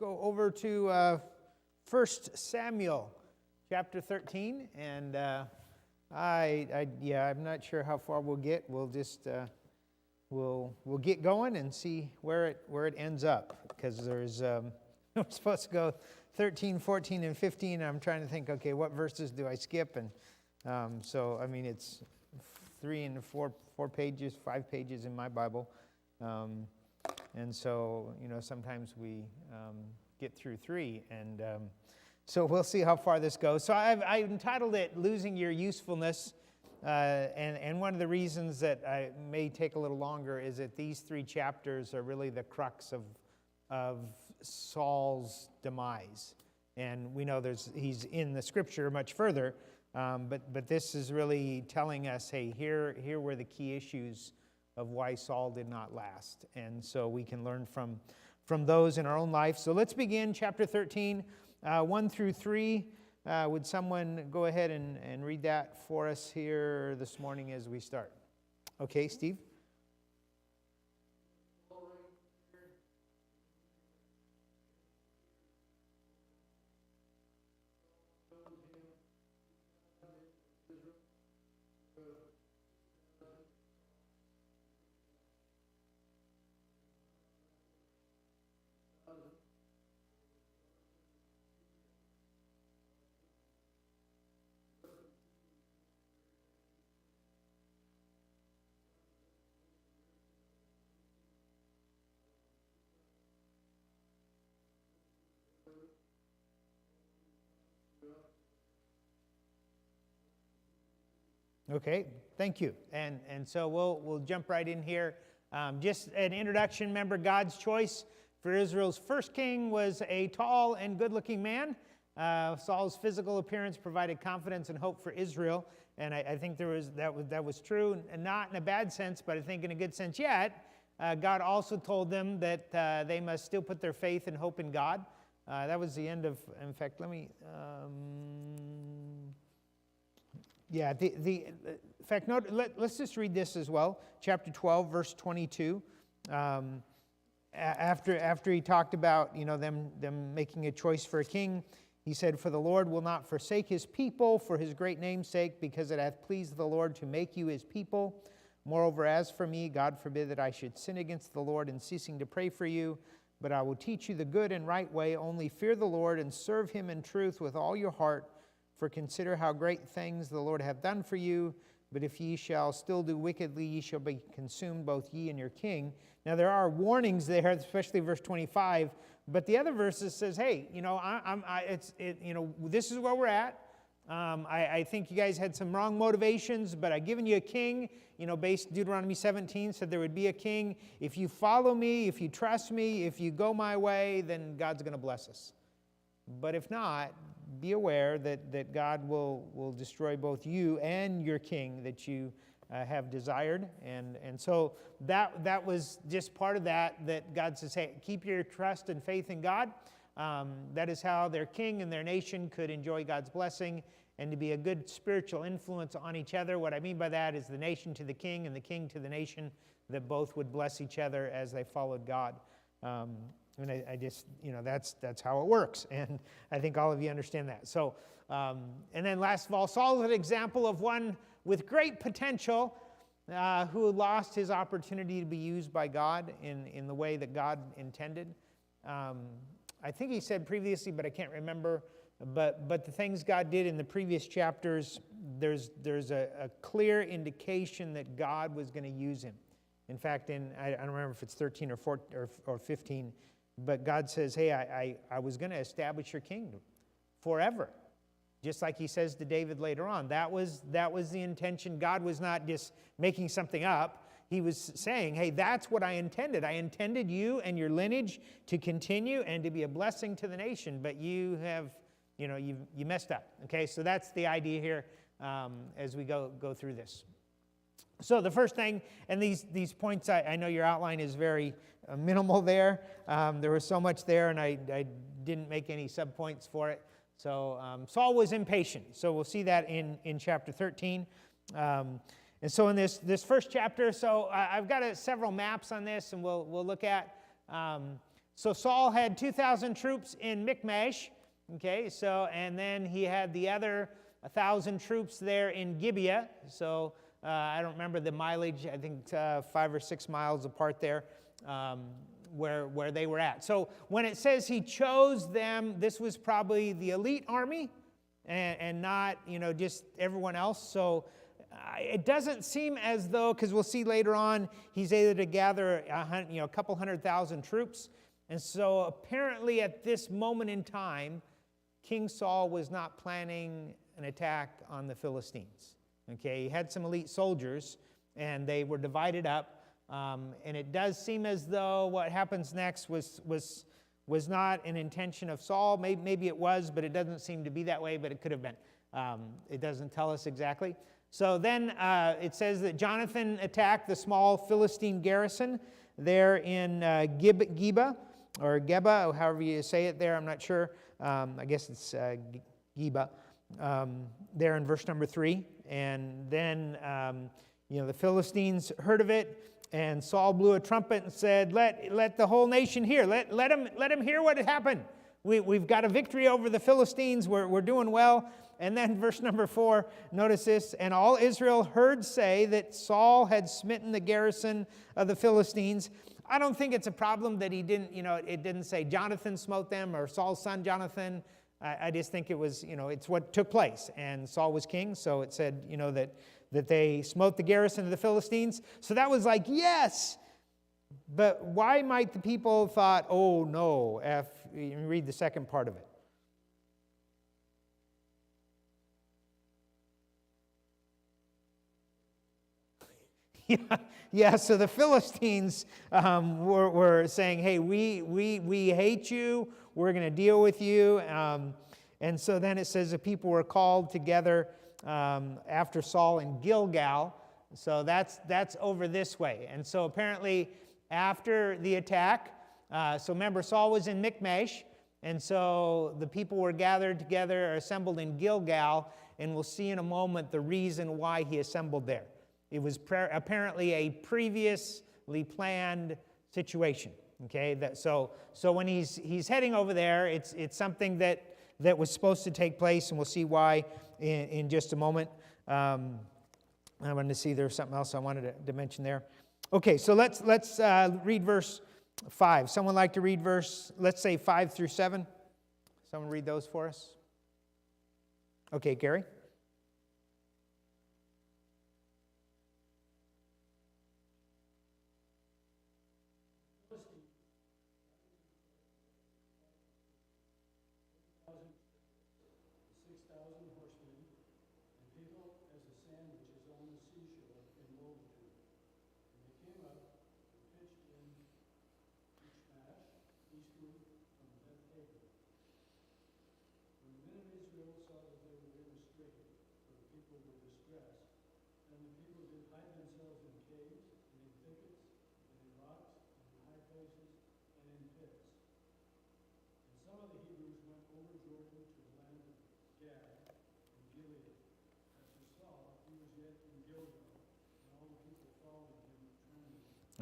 go over to 1 Samuel chapter 13, and I'm not sure how far we'll get. We'll just we'll get going and see where it ends up, because there's we're supposed to go 13, 14, and 15. I'm trying to think, okay, what verses do I skip? And so I mean, it's 3 and 4 pages, 5 pages in my Bible. And so, sometimes we get through 3, and so we'll see how far this goes. So I've entitled it "Losing Your Usefulness," and one of the reasons that I may take a little longer is that these 3 chapters are really the crux of Saul's demise. And we know he's in the Scripture much further, but this is really telling us, hey, here were the key issues of why Saul did not last. And so we can learn from those in our own life. So let's begin chapter 13, 1 through 3. Would someone go ahead and read that for us here this morning as we start? Okay, Steve? Okay, thank you. And so we'll jump right in here. Just an introduction. Remember, God's choice for Israel's first king was a tall and good-looking man. Saul's physical appearance provided confidence and hope for Israel, and I think that was true, and not in a bad sense, but I think in a good sense yet. God also told them that they must still put their faith and hope in God. That was the end of. In fact, let me. Yeah, in fact, let's just read this as well. Chapter 12, verse 22. After he talked about, them making a choice for a king, he said, "For the Lord will not forsake his people for his great name's sake, because it hath pleased the Lord to make you his people. Moreover, as for me, God forbid that I should sin against the Lord in ceasing to pray for you. But I will teach you the good and right way. Only fear the Lord and serve him in truth with all your heart. For consider how great things the Lord hath done for you. But if ye shall still do wickedly, ye shall be consumed, both ye and your king." Now there are warnings there, especially verse 25. But the other verses says, hey, this is where we're at. I think you guys had some wrong motivations, but I've given you a king. Based Deuteronomy 17 said there would be a king. If you follow me, if you trust me, if you go my way, then God's going to bless us. But if not, be aware that God will destroy both you and your king that you have desired. And so that was just part of that God says, hey, keep your trust and faith in God. That is how their king and their nation could enjoy God's blessing and to be a good spiritual influence on each other. What I mean by that is the nation to the king and the king to the nation, that both would bless each other as they followed God. And I just, that's how it works. And I think all of you understand that. So, and then last of all, Saul is an example of one with great potential who lost his opportunity to be used by God in the way that God intended. I think he said previously, but I can't remember. But the things God did in the previous chapters, there's a clear indication that God was going to use him. In fact, I don't remember if it's 13 or 14 or 15, but God says, hey, I was going to establish your kingdom forever. Just like he says to David later on. That was the intention. God was not just making something up. He was saying, hey, that's what I intended. I intended you and your lineage to continue and to be a blessing to the nation, but you have, you messed up. Okay, so that's the idea here as we go through this. So the first thing, and these points, I know your outline is very minimal there. There was so much there, and I didn't make any subpoints for it. So Saul was impatient. So we'll see that in chapter 13. And so in this first chapter, so I've got several maps on this, and we'll look at. So Saul had 2,000 troops in Michmash, okay, so, and then he had the other 1,000 troops there in Gibeah. So I don't remember the mileage, I think 5 or 6 miles apart there, where they were at. So when it says he chose them, this was probably the elite army and not, just everyone else. So it doesn't seem as though, because we'll see later on, he's able to gather a couple 100,000 troops. And so apparently at this moment in time, King Saul was not planning an attack on the Philistines. Okay, he had some elite soldiers, and they were divided up. And it does seem as though what happens next was not an intention of Saul. Maybe it was, but it doesn't seem to be that way, but it could have been. It doesn't tell us exactly. So then it says that Jonathan attacked the small Philistine garrison there in Geba, or Geba, or however you say it there, I'm not sure. I guess it's Geba, there in verse number 3. And then, the Philistines heard of it, and Saul blew a trumpet and said, let the whole nation hear. Let them hear what had happened. We've got a victory over the Philistines. We're doing well. And then verse number 4, notice this. And all Israel heard say that Saul had smitten the garrison of the Philistines. I don't think it's a problem that he didn't, it didn't say Jonathan smote them or Saul's son Jonathan. I just think it was, it's what took place. And Saul was king, so it said, that they smote the garrison of the Philistines. So that was like, yes. But why might the people thought, oh no, read the second part of it. Yeah, so the Philistines were saying, hey, we hate you, we're going to deal with you. And so then it says the people were called together after Saul in Gilgal. So that's over this way. And so apparently after the attack, so remember Saul was in Michmash, and so the people were gathered together, assembled in Gilgal, and we'll see in a moment the reason why he assembled there. It was apparently a previously planned situation. Okay, so when he's heading over there, it's something that was supposed to take place, and we'll see why in just a moment. I wanted to see there's something else I wanted to mention there. Okay, so let's read verse 5. Someone like to read let's say 5 through 7. Someone read those for us. Okay, Gary.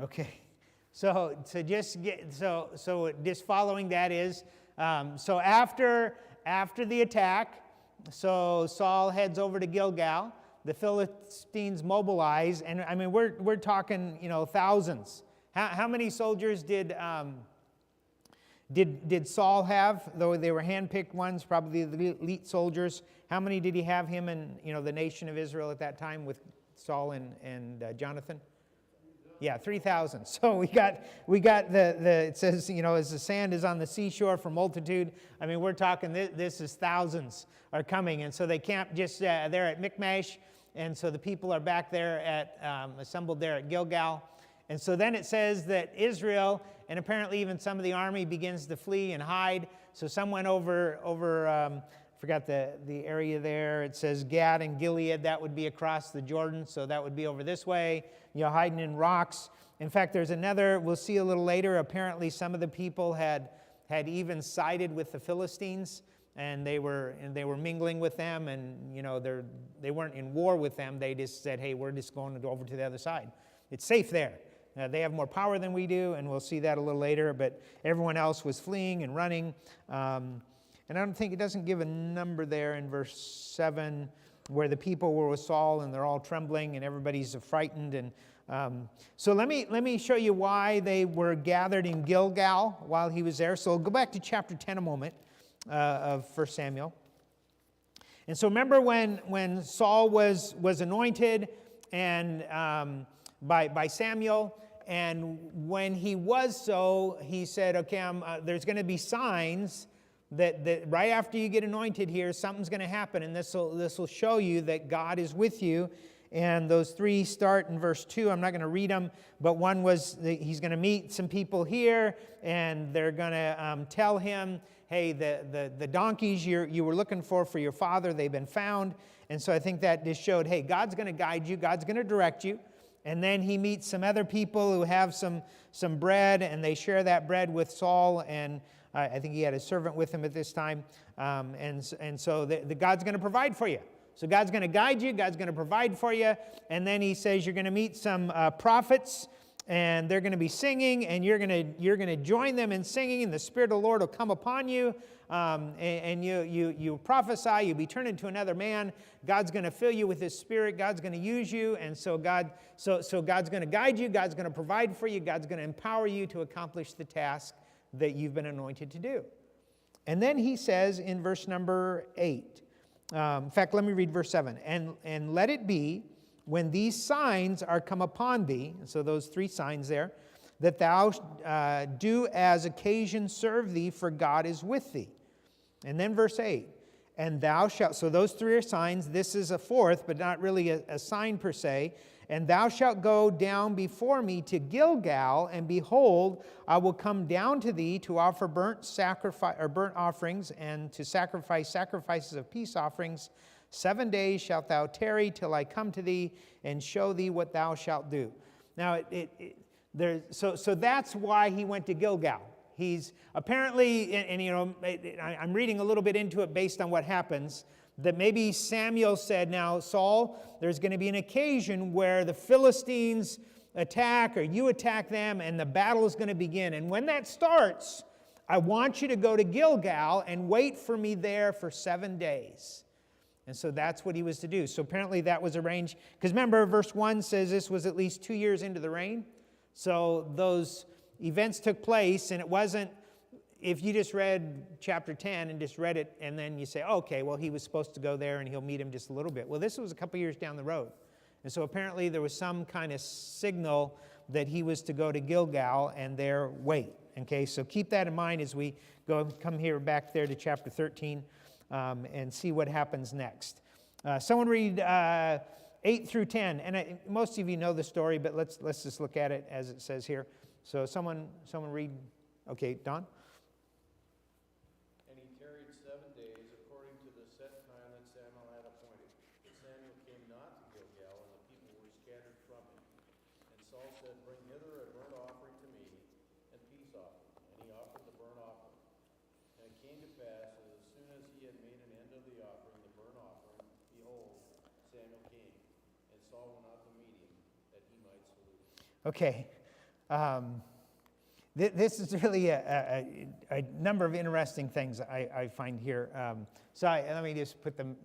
Okay, so just following that is so after the attack, so Saul heads over to Gilgal. The Philistines mobilize, and I mean we're talking thousands. How many soldiers did Saul have? Though they were handpicked ones, probably the elite soldiers. How many did he have him and the nation of Israel at that time with Saul and Jonathan? Yeah, 3,000. So we got the it says, as the sand is on the seashore for multitude. I mean, we're talking, this is thousands are coming. And so they camp just there at Michmash. And so the people are back there assembled there at Gilgal. And so then it says that Israel, and apparently even some of the army, begins to flee and hide. So some went over I forgot the area there. It says Gad and Gilead. That would be across the Jordan. So that would be over this way, hiding in rocks. In fact, there's another, we'll see a little later, apparently some of the people had even sided with the Philistines, and they were mingling with them, and they weren't in war with them. They just said, hey, we're just going to go over to the other side. It's safe there. They have more power than we do, and we'll see that a little later, but everyone else was fleeing and running. And I don't think, it doesn't give a number there in verse 7 where the people were with Saul and they're all trembling and everybody's frightened. And so let me show you why they were gathered in Gilgal while he was there. So go back to chapter 10 a moment of 1 Samuel. And so remember when Saul was anointed and by Samuel, and when he was so, he said, okay, there's going to be signs that right after you get anointed here, something's going to happen, and this will show you that God is with you. And those three start in verse 2. I'm not going to read them, but one was he's going to meet some people here, and they're going to tell him, hey, the donkeys you were looking for your father, they've been found. And so I think that just showed, hey, God's going to guide you, God's going to direct you. And then he meets some other people who have some bread, and they share that bread with Saul, and I think he had a servant with him at this time. And so the God's going to provide for you. So God's going to guide you, God's going to provide for you. And then he says you're going to meet some prophets, and they're going to be singing, and you're going to join them in singing, and the Spirit of the Lord will come upon you, and you prophesy, you'll be turned into another man. God's going to fill you with His Spirit. God's going to use you, and so God's going to guide you. God's going to provide for you. God's going to empower you to accomplish the task that you've been anointed to do. And then he says in verse number 8, in fact, let me read verse 7. And let it be, when these signs are come upon thee, so those three signs there, that thou do as occasion serve thee, for God is with thee. And then verse 8, and thou shalt, so those three are signs. This is a fourth, but not really a sign per se. And thou shalt go down before me to Gilgal, and behold, I will come down to thee to offer burnt offerings, and to sacrifices of peace offerings. 7 days shalt thou tarry till I come to thee and show thee what thou shalt do. Now, so that's why he went to Gilgal. He's apparently, and I'm reading a little bit into it based on what happens, that maybe Samuel said, now, Saul, there's going to be an occasion where the Philistines attack, or you attack them, and the battle is going to begin. And when that starts, I want you to go to Gilgal and wait for me there for 7 days. And so that's what he was to do. So apparently that was arranged. Because remember, verse 1 says this was at least 2 years into the reign. So those events took place, and it wasn't, if you just read chapter 10 and just read it, and then you say, oh, okay, well, he was supposed to go there and he'll meet him just a little bit. Well, this was a couple years down the road. And so apparently there was some kind of signal that he was to go to Gilgal and there wait. Okay, so keep that in mind as we come here back there to chapter 13 and see what happens next. Someone read 8 through 10. And most of you know the story, but let's just look at it as it says here. So someone read. Okay, Don? And he tarried 7 days according to the set time that Samuel had appointed. But Samuel came not to Gilgal, and the people were scattered from him. And Saul said, bring hither a burnt offering to me, and peace offering. And he offered the burnt offering. And it came to pass, that as soon as he had made an end of the offering, the burnt offering, behold, Samuel came. And Saul went out to meet him, that he might salute him. Okay. This is really a number of interesting things I find here. Let me just put them.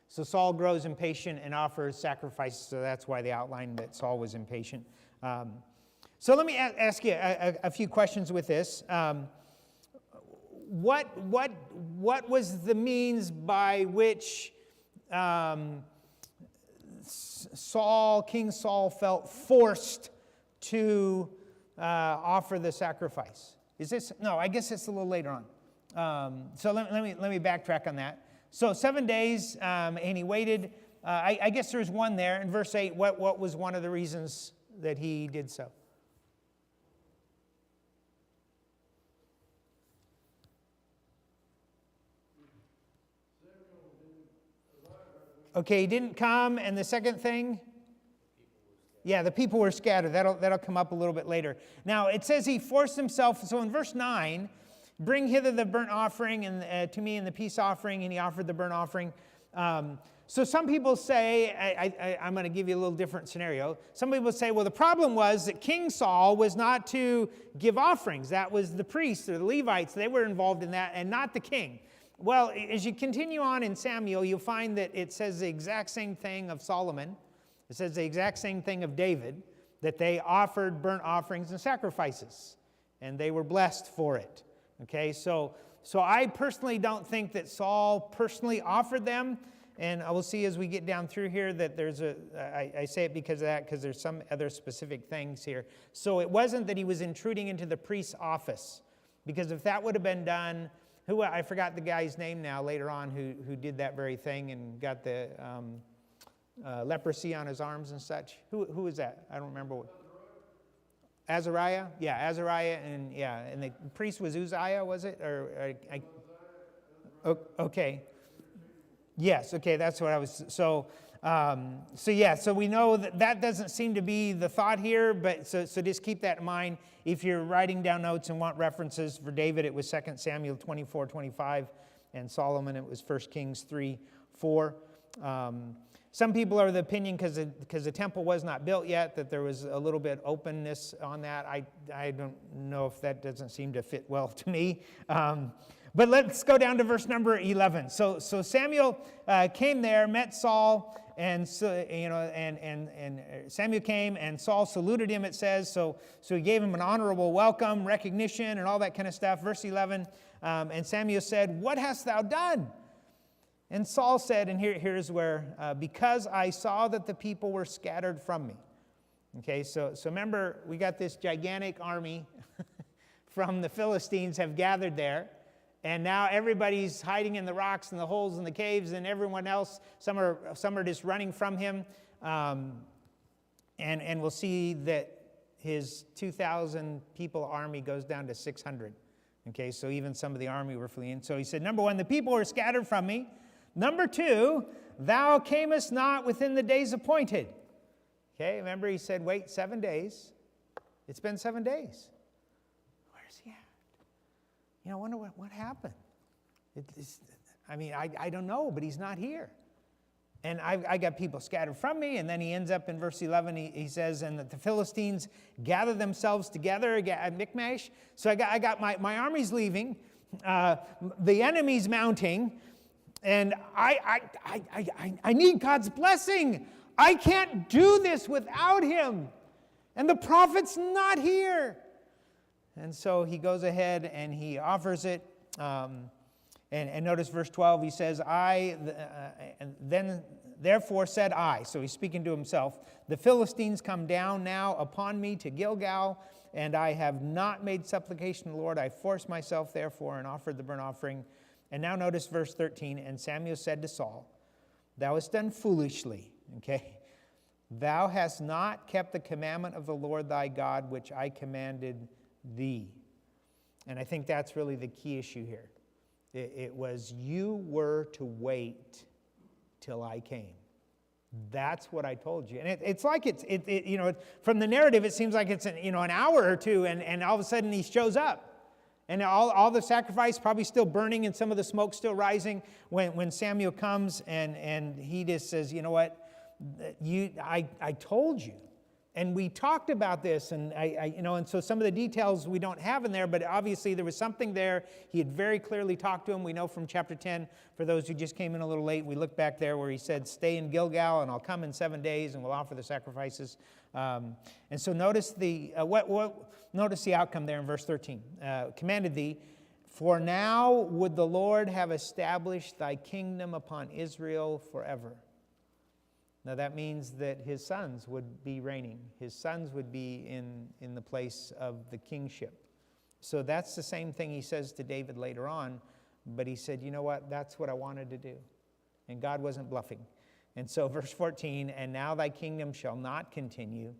So Saul grows impatient and offers sacrifices, so that's why they outlined that Saul was impatient. So let me ask you a few questions with this. What was the means by which King Saul felt forced to offer the sacrifice? Is this? No, I guess it's a little later on. So let me backtrack on that. So 7 days, and he waited. I guess there's one there in verse 8. What was one of the reasons that he did so? Okay, he didn't come, and the second thing? Yeah, the people were scattered. That'll come up a little bit later. Now, it says he forced himself. So in verse 9, bring hither the burnt offering and to me and the peace offering, and he offered the burnt offering. So some people say, I'm going to give you a little different scenario. Some people say, well, the problem was that King Saul was not to give offerings. That was the priests or the Levites. They were involved in that, and not the king. Well, as you continue on in Samuel, you'll find that it says the exact same thing of Solomon. It says the exact same thing of David, that they offered burnt offerings and sacrifices, and they were blessed for it. Okay, so I personally don't think that Saul personally offered them. And I will see as we get down through here that there's I say it because of that, because there's some other specific things here. So it wasn't that he was intruding into the priest's office, because if that would have been done, I forgot the guy's name now later on who did that very thing and got the leprosy on his arms and such. Who was that? I don't remember. Azariah? Yeah, Azariah, and the priest was Uzziah, was it? Okay. Yes, okay, that's what I was, so we know that doesn't seem to be the thought here, but so just keep that in mind. If you're writing down notes and want references, for David it was 2 Samuel 24:25, and Solomon it was 1 Kings 3:4. Some people are of the opinion, because the temple was not built yet, that there was a little bit openness on that. I don't know if that doesn't seem to fit well to me. But let's go down to verse number 11. So Samuel came there, met Saul, and Samuel came, and Saul saluted him. It says so he gave him an honorable welcome, recognition, and all that kind of stuff. Verse 11, and Samuel said, "What hast thou done?" And Saul said, and here's where, because I saw that the people were scattered from me. Okay, so remember, we got this gigantic army from the Philistines have gathered there. And now everybody's hiding in the rocks and the holes in the caves, and everyone else, some are just running from him. And we'll see that his 2,000 people army goes down to 600. Okay, so even some of the army were fleeing. So he said, number one, the people were scattered from me. Number two, thou camest not within the days appointed. Okay, remember he said, wait 7 days. It's been 7 days. Where's he at? I wonder what happened. I don't know, but he's not here. And I got people scattered from me, and then he ends up in verse 11, he says, and that the Philistines gather themselves together at Michmash. So I got my army's leaving, the enemy's mounting, and I need God's blessing. I can't do this without him. And the prophet's not here. And so he goes ahead and he offers it. And notice verse 12, he says, therefore said I. So he's speaking to himself. The Philistines come down now upon me to Gilgal, and I have not made supplication to the Lord. I forced myself, therefore, and offered the burnt offering. And now notice verse 13. And Samuel said to Saul, thou hast done foolishly. Okay. Thou hast not kept the commandment of the Lord thy God, which I commanded thee. And I think that's really the key issue here. It was, you were to wait till I came. That's what I told you. And it's like from the narrative, it seems like it's an hour or two, and all of a sudden he shows up. And all the sacrifice probably still burning and some of the smoke still rising when Samuel comes, and he just says, you know what, I told you. And we talked about this, and and so some of the details we don't have in there, but obviously there was something there. He had very clearly talked to him. We know from chapter 10, for those who just came in a little late, we look back there where he said, stay in Gilgal, and I'll come in 7 days, and we'll offer the sacrifices. And so notice notice the outcome there in verse 13. Commanded thee, for now would the Lord have established thy kingdom upon Israel forever. Now that means that his sons would be reigning. His sons would be in the place of the kingship. So that's the same thing he says to David later on. But he said, you know what, that's what I wanted to do. And God wasn't bluffing. And so verse 14, and now thy kingdom shall not continue.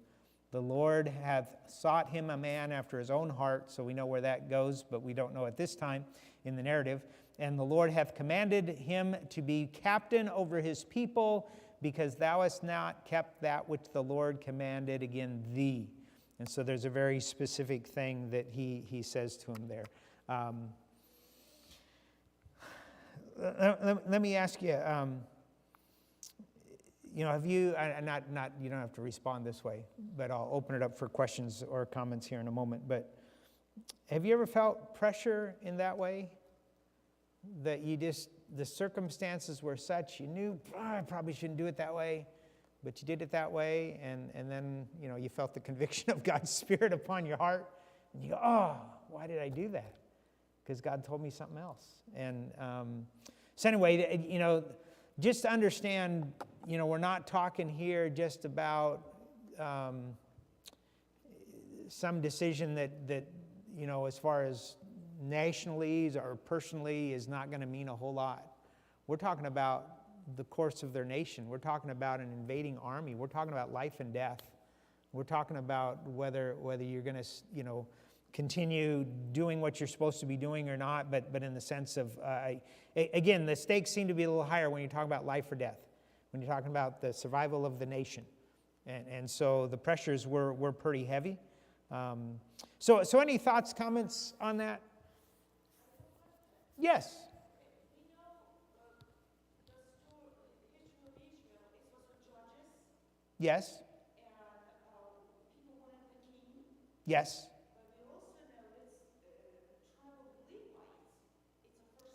The Lord hath sought him a man after his own heart. So we know where that goes, but we don't know at this time in the narrative. And the Lord hath commanded him to be captain over his people, because thou hast not kept that which the Lord commanded again thee. And so there's a very specific thing that he says to him there. Let me ask you, have you, not, you don't have to respond this way, but I'll open it up for questions or comments here in a moment. But have you ever felt pressure in that way? That the circumstances were such, you knew, I probably shouldn't do it that way, but you did it that way, and then, you felt the conviction of God's Spirit upon your heart, and you go, oh, why did I do that? Because God told me something else. And so anyway, just to understand, we're not talking here just about some decision that as far as nationally or personally is not going to mean a whole lot. We're talking about the course of their nation. We're talking about an invading army. We're talking about life and death. We're talking about whether you're going to, continue doing what you're supposed to be doing or not, but in the sense of, again, the stakes seem to be a little higher when you talk about life or death, when you're talking about the survival of the nation. And so the pressures were pretty heavy. So any thoughts, comments on that? Yes. Yes. Yes.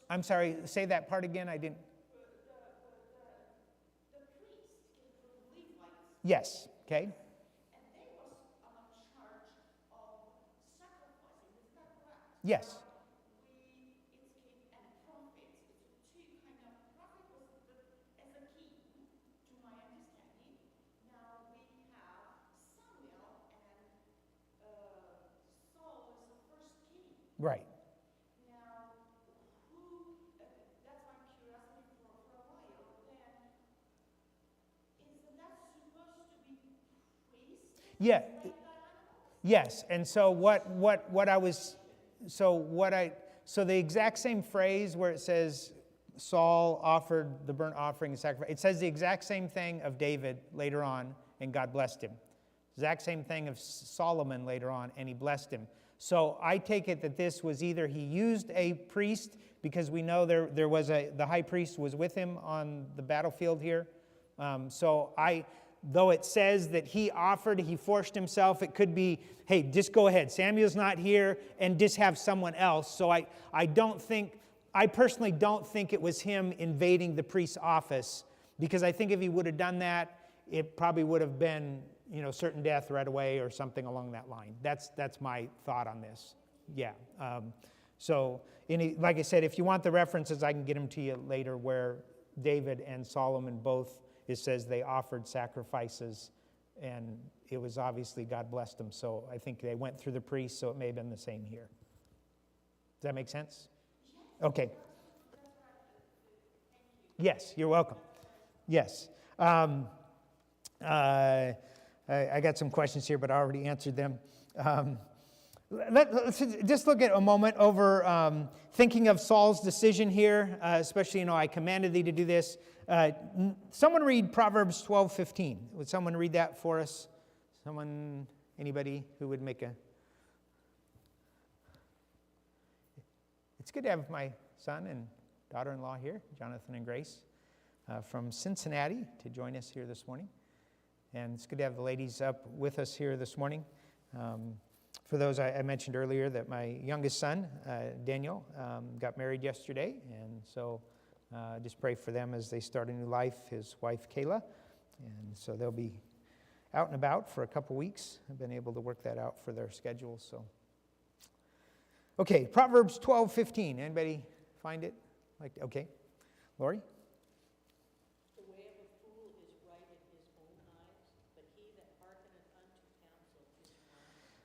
I'm sorry, say that part again. I didn't. Yes. Okay. Yes. Right. Now, that's my curiosity for a while, then, isn't that supposed to be priest? Yeah. Yes. And so so the exact same phrase where it says Saul offered the burnt offering and sacrifice, it says the exact same thing of David later on, and God blessed him. Exact same thing of Solomon later on, and he blessed him. So I take it that this was either he used a priest, because we know there was the high priest was with him on the battlefield here. Though it says that he forced himself, it could be, hey, just go ahead. Samuel's not here, and just have someone else. So I personally don't think it was him invading the priest's office, because I think if he would have done that, it probably would have been, certain death right away or something along that line. That's my thought on this. Yeah. Like I said, if you want the references, I can get them to you later, where David and Solomon both, it says they offered sacrifices, and it was obviously God blessed them. So I think they went through the priest, so it may have been the same here. Does that make sense? Okay. Yes, you're welcome. Yes. I got some questions here, but I already answered them. Let's just look at a moment over thinking of Saul's decision here, especially, I commanded thee to do this. Someone read Proverbs 12:15. Would someone read that for us? Anybody who would make a... It's good to have my son and daughter-in-law here, Jonathan and Grace, from Cincinnati, to join us here this morning. And it's good to have the ladies up with us here this morning. For those, I mentioned earlier that my youngest son, Daniel, got married yesterday. And so just pray for them as they start a new life, his wife, Kayla. And so they'll be out and about for a couple weeks. I've been able to work that out for their schedule. So, okay, Proverbs 12:15. Anybody find it? Okay. Lori?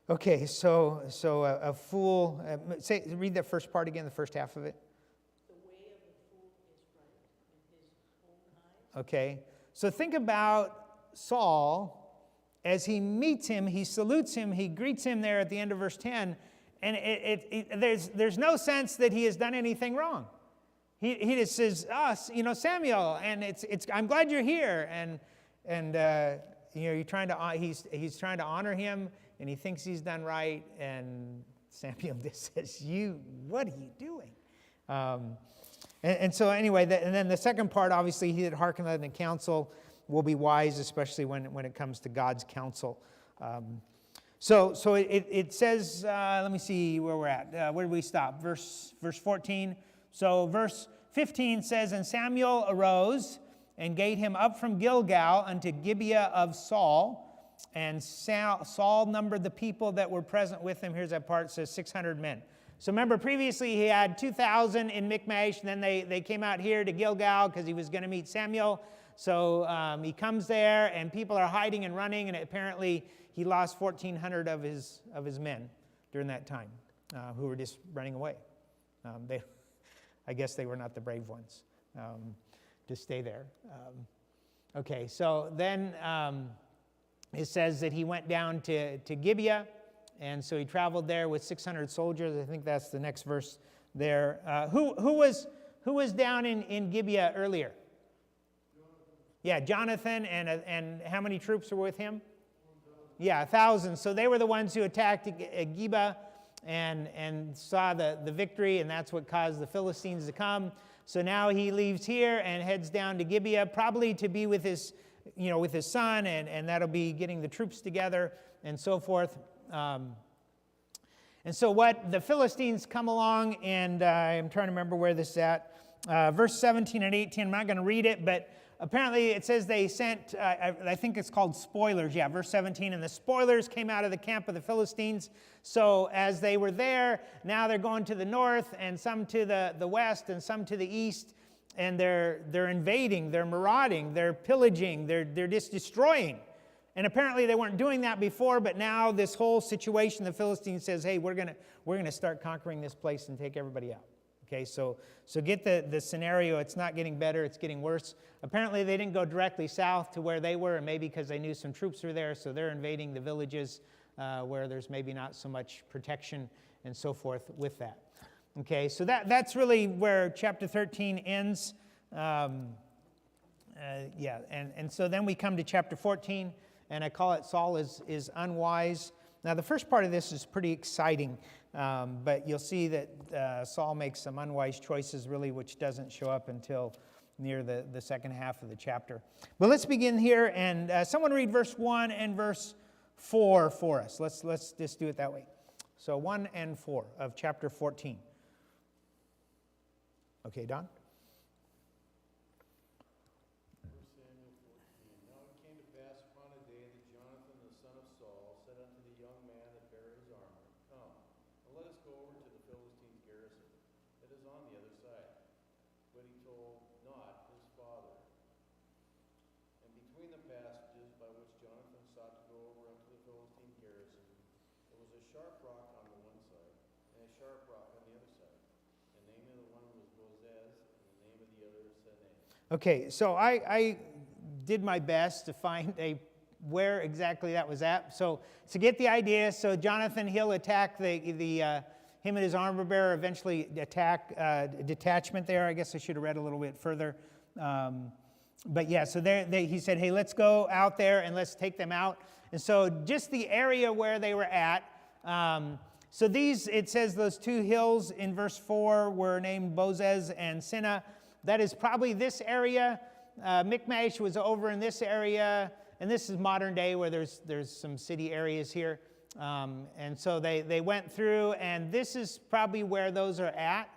Okay, so a fool, read that first part again, the first half of it. The way of a fool is right in his own eyes. Okay, so think about Saul, as he meets him, he salutes him, he greets him there at the end of verse 10, and there's no sense that he has done anything wrong. He just says, Samuel, and it's I'm glad you're here, and you're trying to he's trying to honor him. And he thinks he's done right, and Samuel just says, what are you doing? And so anyway, and then the second part, obviously, he had hearkened unto the counsel. we'll be wise, especially when it comes to God's counsel. So it says, let me see where we're at. Where did we stop? Verse 14. So verse 15 says, and Samuel arose and gave him up from Gilgal unto Gibeah of Saul. And Saul numbered the people that were present with him. Here's that part, it says 600 men. So remember, previously he had 2,000 in Michmash, and then they came out here to Gilgal because he was going to meet Samuel. So he comes there, and people are hiding and running, and apparently he lost 1,400 of his men during that time, who were just running away. I guess they were not the brave ones to stay there. Okay, so then it says that he went down to Gibeah, and so he traveled there with 600 soldiers. I think that's the next verse there. Who was down in Gibeah earlier? Yeah, Jonathan, and how many troops were with him? Yeah, 1,000. So they were the ones who attacked Gibeah and saw the victory, and that's what caused the Philistines to come. So now he leaves here and heads down to Gibeah, probably to be with his son, and that'll be getting the troops together and so forth. And so what the Philistines come along, and I'm trying to remember where this is at. Verse 17 and 18, I'm not going to read it, but apparently it says they sent, I think it's called spoilers. Yeah, verse 17, and the spoilers came out of the camp of the Philistines. So as they were there, now they're going to the north, and some to the west, and some to the east, and they're invading, they're marauding, they're pillaging, they're just destroying. And apparently they weren't doing that before, but now this whole situation, the Philistines says, hey, we're gonna start conquering this place and take everybody out. Okay, so get the scenario. It's not getting better, it's getting worse. Apparently they didn't go directly south to where they were, and maybe because they knew some troops were there, so they're invading the villages where there's maybe not so much protection and so forth with that. Okay, so that's really where chapter 13 ends. And so then we come to chapter 14, and I call it Saul is unwise. Now the first part of this is pretty exciting, but you'll see that Saul makes some unwise choices, really, which doesn't show up until near the second half of the chapter. But let's begin here, and someone read verse 1 and verse 4 for us. Let's just do it that way. So 1 and 4 of chapter 14. Okay, Don? First Samuel 14. Now it came to pass upon a day that Jonathan the son of Saul said unto the young man that bare his armor, Come, and let us go over to the Philistines' garrison. It is on the other side. But he told not his father. And between the passages by which Jonathan sought to go over unto the Philistine garrison, there was a sharp rock on the one side, and a sharp rock on the other side. The name of the one was Bozez, and the name of the other Seneh. Okay, so I did my best to find where exactly that was at. So to get the idea, so Jonathan, he'll attack him and his armor bearer eventually attack detachment there. I guess I should have read a little bit further. But yeah, so he said, hey, let's go out there and let's take them out. And so just the area where they were at, so it says those two hills in verse 4 were named Bozez and Sinah. That is probably this area. Michmash was over in this area, and this is modern day where there's some city areas here. And so they went through, and this is probably where those are at.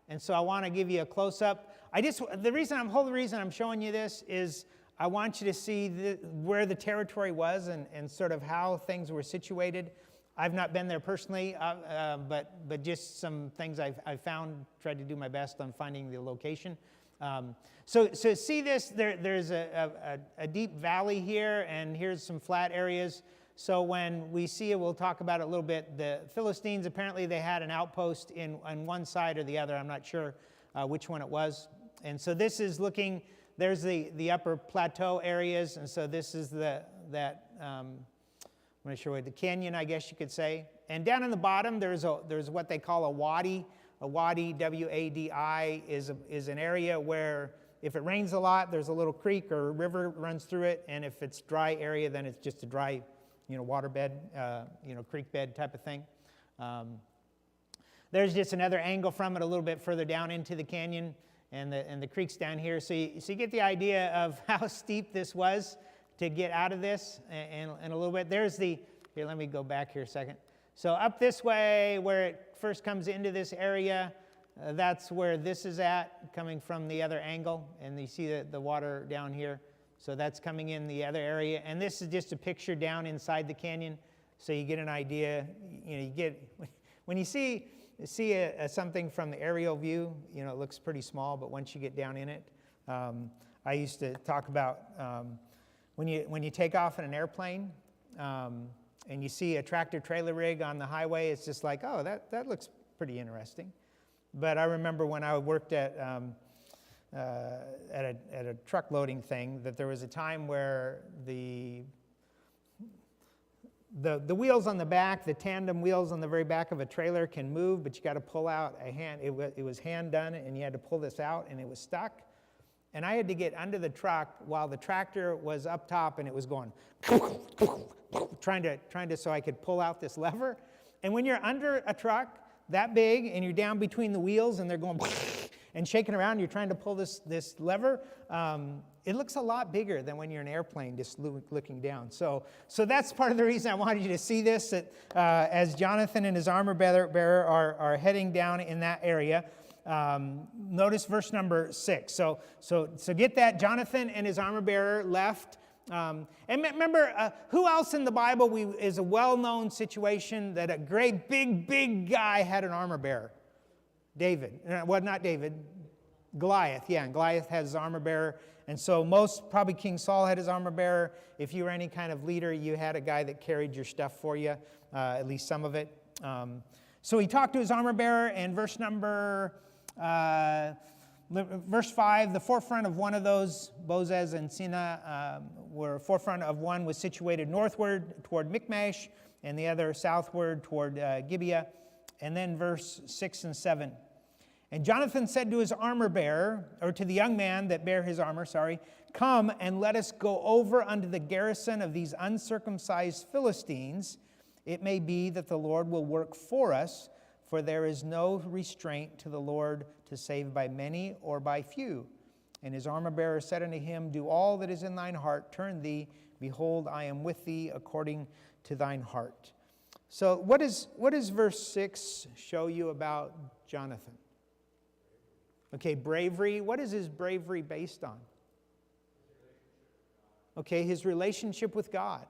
And so I want to give you a close-up. The reason I'm showing you this is I want you to see where the territory was and sort of how things were situated. I've not been there personally, but just some things I've found, tried to do my best on finding the location. So see this, there's a deep valley here, and here's some flat areas. So when we see it, we'll talk about it a little bit. The Philistines, apparently they had an outpost on one side or the other. I'm not sure which one it was. And so this is looking, there's the upper plateau areas, and so this is I'm not sure what the canyon, I guess you could say. And down in the bottom, there's what they call a wadi. A wadi, W-A-D-I, is an area where if it rains a lot, there's a little creek or river runs through it, and if it's dry area, then it's just a dry, water bed, creek bed type of thing. There's just another angle from it a little bit further down into the canyon, and the creek's down here. So you get the idea of how steep this was to get out of this and a little bit. There's the, here, let me go back here a second. So up this way, where it first comes into this area, that's where this is at, coming from the other angle. And you see the water down here. So that's coming in the other area. And this is just a picture down inside the canyon. So you get an idea, you get, when you see something from the aerial view, it looks pretty small, but once you get down in it, I used to talk about when you take off in an airplane and you see a tractor trailer rig on the highway, it's just like, oh, that looks pretty interesting. But I remember when I worked at a truck loading thing, that there was a time where the wheels on the back, the tandem wheels on the very back of a trailer can move, but you got to pull out a hand. It was hand done, and you had to pull this out, and it was stuck. And I had to get under the truck while the tractor was up top, and it was going trying to so I could pull out this lever. And when you're under a truck that big and you're down between the wheels and they're going and shaking around, you're trying to pull this lever. It looks a lot bigger than when you're in an airplane just looking down. So that's part of the reason I wanted you to see this, that as Jonathan and his armor bearer are heading down in that area. Notice verse number 6. So get that. Jonathan and his armor bearer left. And remember, who else in the Bible is a well-known situation that a great big guy had an armor bearer? David. Well, not David. Goliath. Yeah, and Goliath has his armor bearer. And so probably King Saul had his armor bearer. If you were any kind of leader, you had a guy that carried your stuff for you, at least some of it. So he talked to his armor bearer, and verse 5, the forefront of one of those, Bozez and Sina, forefront of one was situated northward toward Michmash, and the other southward toward Gibeah. And then verse 6 and 7. And Jonathan said to his armor bearer, or to the young man that bare his armor, come and let us go over unto the garrison of these uncircumcised Philistines. It may be that the Lord will work for us, for there is no restraint to the Lord to save by many or by few. And his armor bearer said unto him, do all that is in thine heart, turn thee, behold, I am with thee according to thine heart. So what does verse 6 show you about Jonathan? Okay, bravery. What is his bravery based on? Okay, his relationship with God.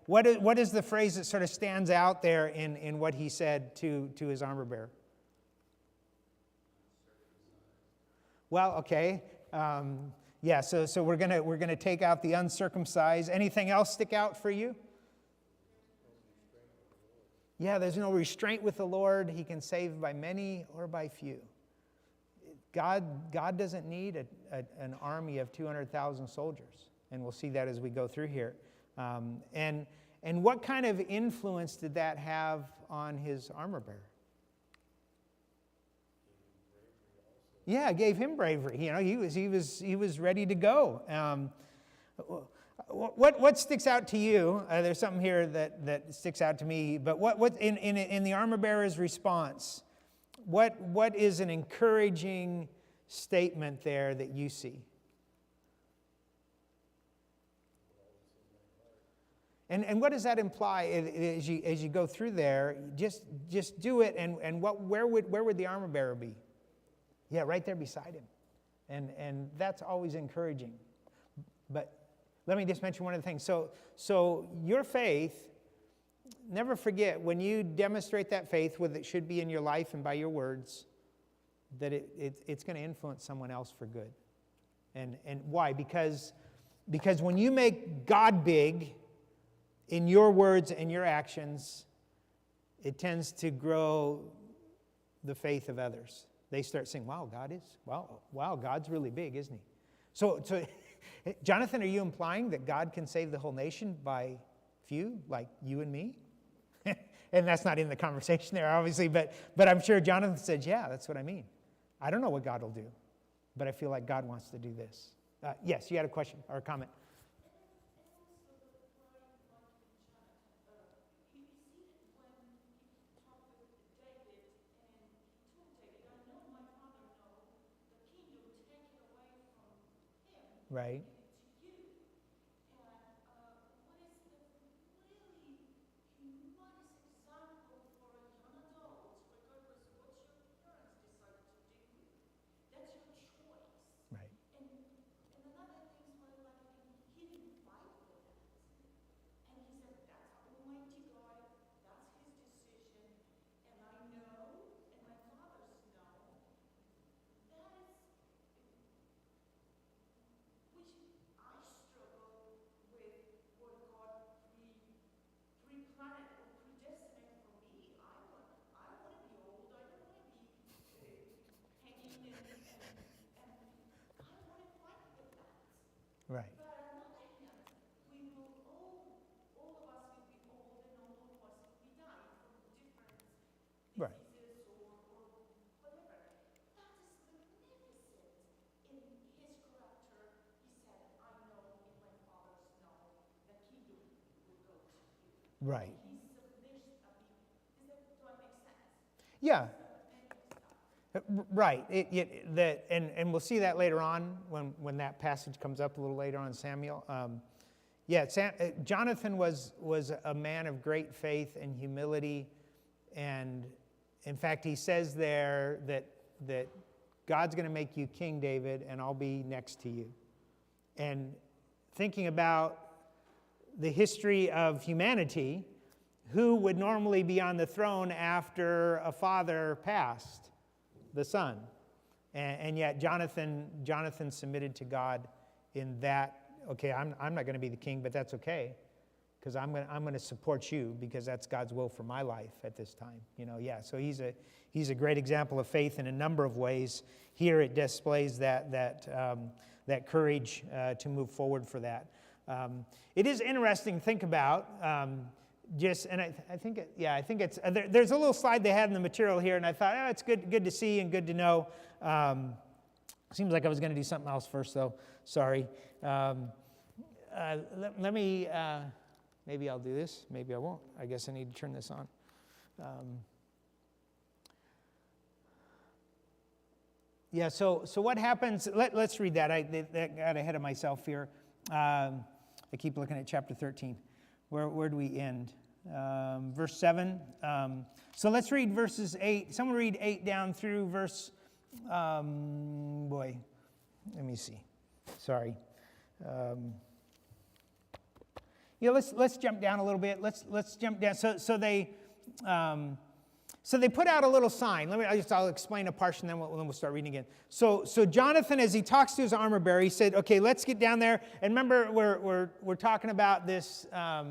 What is the phrase that sort of stands out there in what he said to his armor bearer? Well, okay. Yeah, so we're gonna take out the uncircumcised. Anything else stick out for you? Yeah, there's no restraint with the Lord. He can save by many or by few. God doesn't need an army of 200,000 soldiers, and we'll see that as we go through here. And what kind of influence did that have on his armor bearer? Yeah, it gave him bravery. He was ready to go. What sticks out to you? There's something here that sticks out to me. But what in the armor bearer's response? What is an encouraging statement there that you see? And what does that imply as you go through there? Just do it. And where would the armor bearer be? Yeah, right there beside him. And that's always encouraging. But let me just mention one other thing. So your faith, never forget, when you demonstrate that faith, what it should be in your life and by your words, that it's going to influence someone else for good. And why? Because when you make God big in your words and your actions, it tends to grow the faith of others. They start saying, wow, God's really big, isn't he? So Jonathan, are you implying that God can save the whole nation by few, like you and me? And that's not in the conversation there, obviously, but I'm sure Jonathan said, yeah, that's what I mean. I don't know what God will do, but I feel like God wants to do this. Yes, you had a question or a comment? Right. to you. And what is the really humongous example for a young adult, regardless of what your parents decide to do, that's your choice. Right. And another thing was like he didn't fight for that. And he said, that's Almighty God, that's his decision, and I know, and my fathers know, that is, which I struggle with what God pre-planned or predestined for me. I want to be old, I don't want to be hanging and I want to fight with that. Right. But on the other hand, we will all of us will be old and all of us will be dying from different Right. diseases or whatever. That is magnificent in his character. He said, I know and my fathers know the kingdom will go to you. Right. He submits, do I make sense? Yeah. Right. And we'll see that later on when that passage comes up a little later on Samuel. Jonathan was a man of great faith and humility, and in fact, he says there that God's going to make you King David, and I'll be next to you. And thinking about the history of humanity, who would normally be on the throne after a father passed? The son. And yet Jonathan submitted to God in that, okay, I'm not going to be the king, but that's okay, because I'm going to support you, because that's God's will for my life at this time. So he's a great example of faith in a number of ways. Here it displays that courage to move forward for that. It is interesting to think about. I think it's there's a little slide they had in the material here, and I thought, it's good to see and good to know. Seems like I was going to do something else first, though. Sorry. Let me. Maybe I'll do this. Maybe I won't. I guess I need to turn this on. So what happens? Let's read that. I got ahead of myself here. I keep looking at chapter 13. Where do we end? Verse 7. So let's read verses 8. Someone read 8 down through verse... let me see. Sorry. Let's jump down a little bit. Let's jump down. So they put out a little sign. I'll explain a portion, then we'll start reading again. So Jonathan, as he talks to his armor bearer, he said, "Okay, let's get down there." And remember, we're talking about this. Let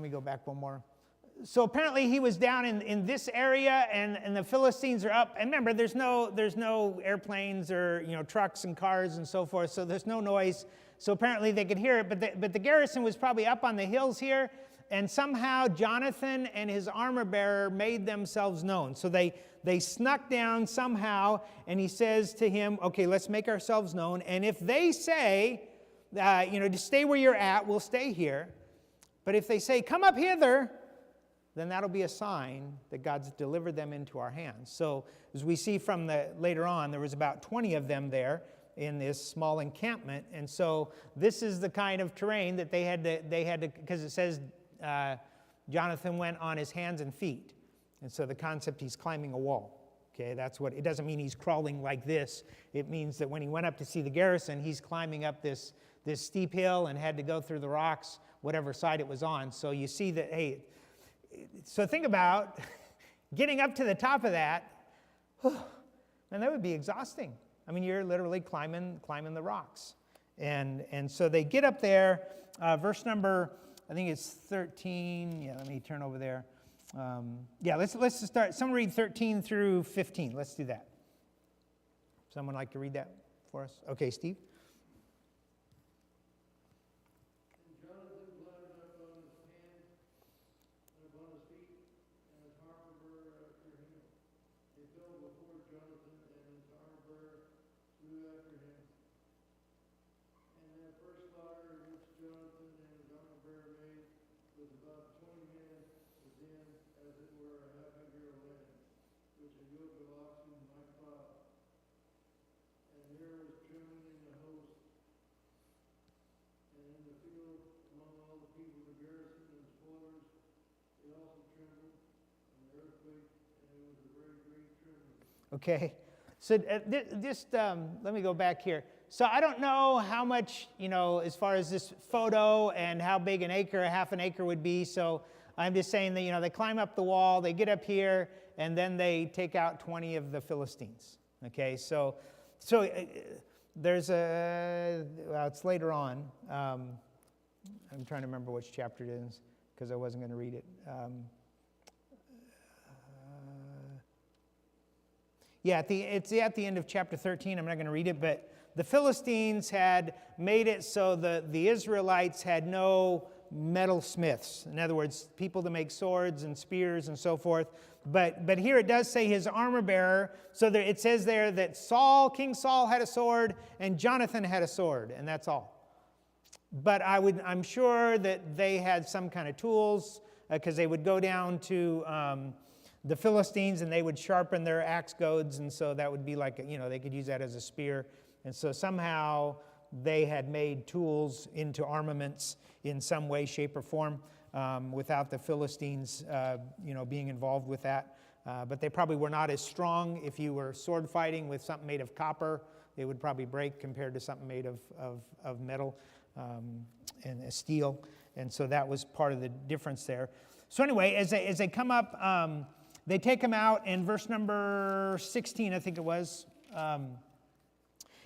me go back one more. So apparently he was down in this area, and the Philistines are up. And remember, there's no airplanes or trucks and cars and so forth, so there's no noise. So apparently they could hear it, but the garrison was probably up on the hills here, and somehow Jonathan and his armor bearer made themselves known. So they snuck down somehow, and he says to him, "Okay, let's make ourselves known. And if they say, to stay where you're at, we'll stay here. But if they say, come up hither, then that'll be a sign that God's delivered them into our hands." So as we see from later on, there was about 20 of them there in this small encampment. And so this is the kind of terrain that they had to, because it says Jonathan went on his hands and feet. And so the concept, he's climbing a wall. Okay, that's what, it doesn't mean he's crawling like this. It means that when he went up to see the garrison, he's climbing up this steep hill and had to go through the rocks, whatever side it was on. So you see that, so think about getting up to the top of that. Man, that would be exhausting. I mean, you're literally climbing the rocks. And so they get up there, verse number, I think it's 13. Yeah, let me turn over there. Let's just start. Someone read 13 through 15. Let's do that. Someone like to read that for us? Okay, Steve. And Jonathan climbed up on his hands and upon his feet, and his armor bearer after him. They fell before Jonathan, and his armor bearer flew after him. And that first slaughter which Jonathan and his armor bearer made was about 20 men within, as it were, a half a year of land, which a yoke of oxen might plow. And there was trembling people of the garrison and the spoilers, they also trembled, and the earthquake, and it was a very great trembling. Okay, so just let me go back here. So I don't know how much, as far as this photo and how big an acre, a half an acre would be. So I'm just saying that, they climb up the wall, they get up here, and then they take out 20 of the Philistines. Okay, so there's well, it's later on. I'm trying to remember which chapter it is because I wasn't going to read it. Yeah, it's at the end of chapter 13. I'm not going to read it, but the Philistines had made it so the Israelites had no metal smiths. In other words, people to make swords and spears and so forth. But here it does say his armor bearer. So it says there that King Saul had a sword and Jonathan had a sword, and that's all. But I'm sure that they had some kind of tools because they would go down to the Philistines and they would sharpen their axe goads, and so that would be like, they could use that as a spear. And so somehow they had made tools into armaments in some way, shape, or form without the Philistines, being involved with that. But they probably were not as strong. If you were sword fighting with something made of copper, it would probably break compared to something made of metal and steel. And so that was part of the difference there. So anyway, as they come up, they take them out in verse number 16, I think it was.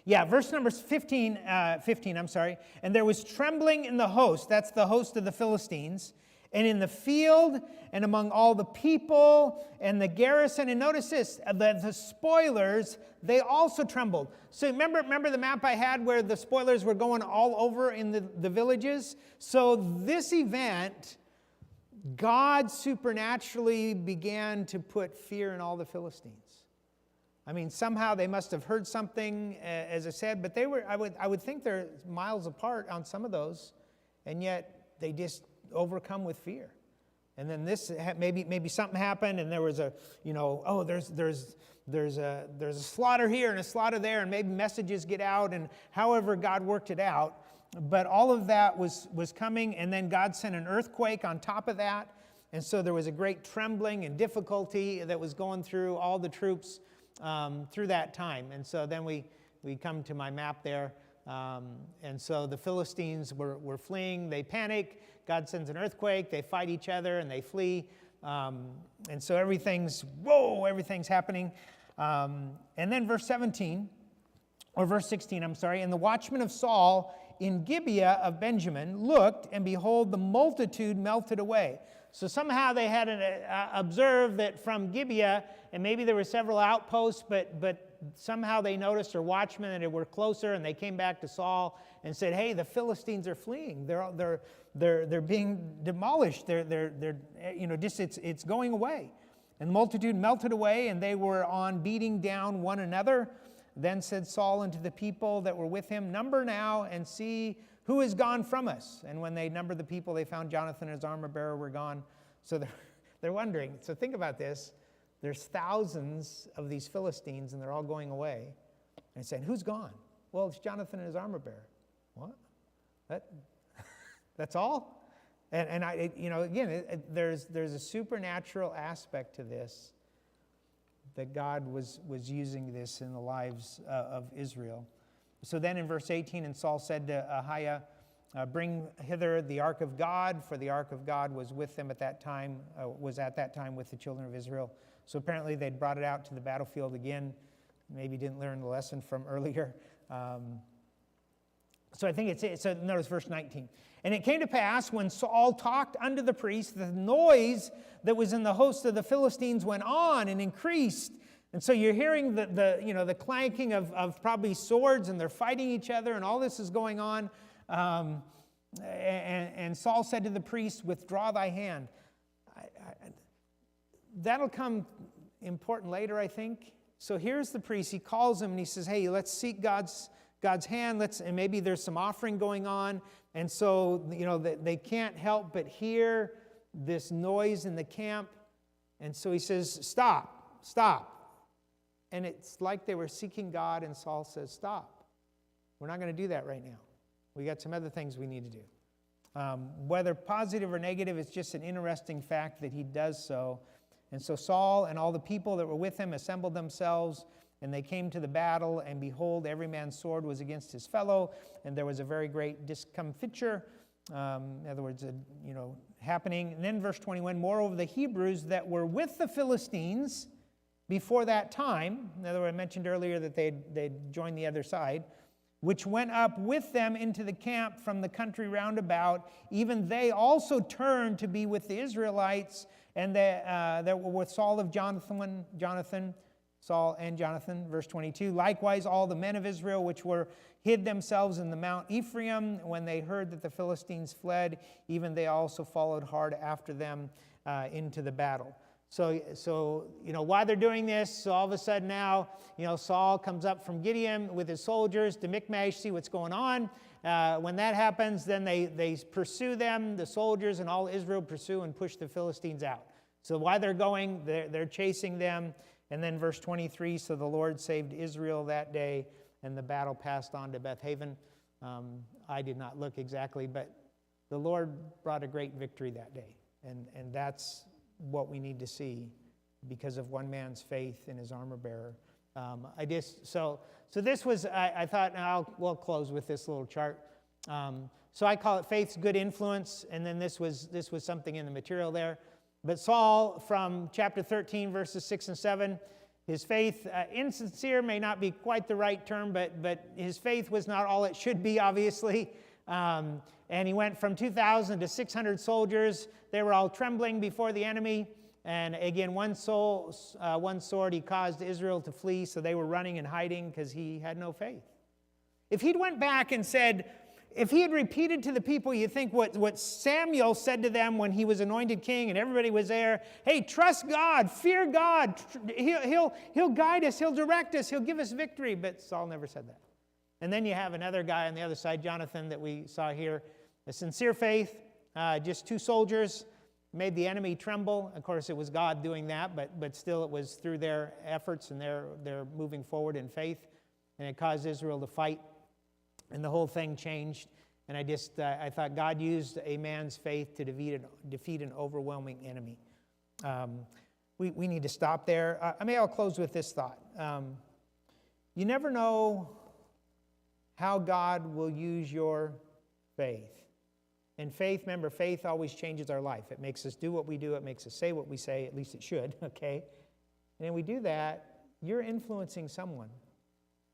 Verse number 15, I'm sorry. And there was trembling in the host, that's the host of the Philistines, and in the field, and among all the people, and the garrison. And notice this, the spoilers, they also trembled. So remember the map I had where the spoilers were going all over in the villages? So this event, God supernaturally began to put fear in all the Philistines. I mean, somehow they must have heard something, as I said, but they were, I would think they're miles apart on some of those, and yet they just overcome with fear. And then this, maybe something happened, and there was there's a slaughter here and a slaughter there, and maybe messages get out, and however God worked it out. But all of that was coming, and then God sent an earthquake on top of that, and so there was a great trembling and difficulty that was going through all the troops through that time. And so then we come to my map there. And so the Philistines were fleeing. They panic. God sends an earthquake. They fight each other and they flee. And so everything's happening. And then verse 16, I'm sorry. And the watchmen of Saul in Gibeah of Benjamin looked, and behold, the multitude melted away. So somehow they had observed that from Gibeah, and maybe there were several outposts, but somehow they noticed, or watchmen, that it were closer, and they came back to Saul and said, "Hey, the Philistines are fleeing. They're being demolished. It's going away." And the multitude melted away, and they were on beating down one another. Then said Saul unto the people that were with him, "Number now and see who is gone from us." And when they numbered the people, they found Jonathan and his armor bearer were gone. So they're wondering. So think about this. There's thousands of these Philistines, and they're all going away. And saying, "Who's gone?" "Well, it's Jonathan and his armor bearer." "What? That's all?" And again, there's a supernatural aspect to this, that God was using this in the lives of Israel. So then in verse 18, and Saul said to Ahiah, "Bring hither the ark of God," for the ark of God was with them at that time, with the children of Israel. So apparently they'd brought it out to the battlefield again. Maybe didn't learn the lesson from earlier. So I think so notice verse 19. "And it came to pass, when Saul talked unto the priests, the noise that was in the host of the Philistines went on and increased." And so you're hearing the clanking of probably swords, and they're fighting each other, and all this is going on. And Saul said to the priest, "Withdraw thy hand." That'll come important later, I think. So here's the priest. He calls him and he says, "Hey, let's seek God's hand. And maybe there's some offering going on." And so they can't help but hear this noise in the camp. And so he says, "Stop." And it's like they were seeking God, and Saul says, "Stop. We're not going to do that right now. We got some other things we need to do." Whether positive or negative, it's just an interesting fact that he does so. And so Saul and all the people that were with him assembled themselves, and they came to the battle, and behold, every man's sword was against his fellow, and there was a very great discomfiture. In other words, happening. And then verse 21, moreover, the Hebrews that were with the Philistines before that time, in other words, I mentioned earlier that they'd joined the other side, which went up with them into the camp from the country round about, even they also turned to be with the Israelites, and that were with Saul and Jonathan, verse 22. Likewise, all the men of Israel which were hid themselves in the Mount Ephraim, when they heard that the Philistines fled, even they also followed hard after them into the battle. So while they're doing this, so all of a sudden now, Saul comes up from Gibeon with his soldiers to Michmash, see what's going on. When that happens, then they pursue them, the soldiers and all Israel pursue and push the Philistines out. So while they're going, they're chasing them. And then verse 23, so the Lord saved Israel that day, and the battle passed on to Bethaven. I did not look exactly, but the Lord brought a great victory that day. And that's what we need to see because of one man's faith in his armor bearer. So this was, I thought, we'll close with this little chart. So I call it faith's good influence, and then this was something in the material there. But Saul, from chapter 13, verses 6 and 7, his faith, insincere may not be quite the right term, but his faith was not all it should be, obviously. And he went from 2,000 to 600 soldiers. They were all trembling before the enemy. And again, one sword, he caused Israel to flee, so they were running and hiding because he had no faith. If he'd went back and said, if he had repeated to the people, you think what Samuel said to them when he was anointed king and everybody was there, hey, trust God, fear God, he'll guide us, he'll direct us, he'll give us victory. But Saul never said that. And then you have another guy on the other side, Jonathan, that we saw here, a sincere faith, just 2 soldiers, made the enemy tremble. Of course, it was God doing that, but still it was through their efforts and their moving forward in faith, and it caused Israel to fight. And the whole thing changed. And I thought God used a man's faith to defeat an overwhelming enemy. We need to stop there. I'll close with this thought. You never know how God will use your faith. And faith, remember, faith always changes our life. It makes us do what we do. It makes us say what we say. At least it should, okay? And when we do that, you're influencing someone.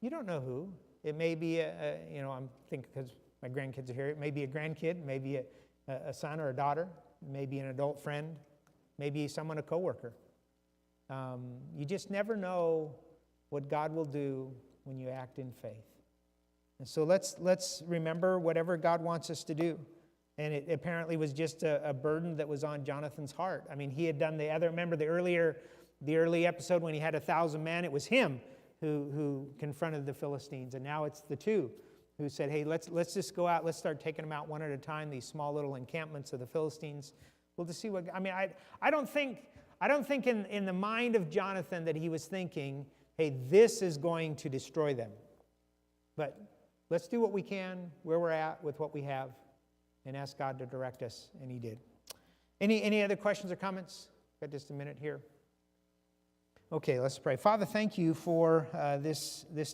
You don't know who. It may be I'm thinking because my grandkids are here. It may be a grandkid, maybe a son or a daughter, maybe an adult friend, maybe someone, a coworker. You just never know what God will do when you act in faith. And so let's remember whatever God wants us to do. And it apparently was just a burden that was on Jonathan's heart. I mean, he had done remember the early episode when he had 1,000 men, it was him who confronted the Philistines. And now it's the 2 who said, hey, let's just go out. Let's start taking them out one at a time, these small little encampments of the Philistines. We'll just see I don't think in the mind of Jonathan that he was thinking, hey, this is going to destroy them. But let's do what we can, where we're at, with what we have, and ask God to direct us. And he did. Any other questions or comments? Got just a minute here. Okay, let's pray. Father, thank you for this day.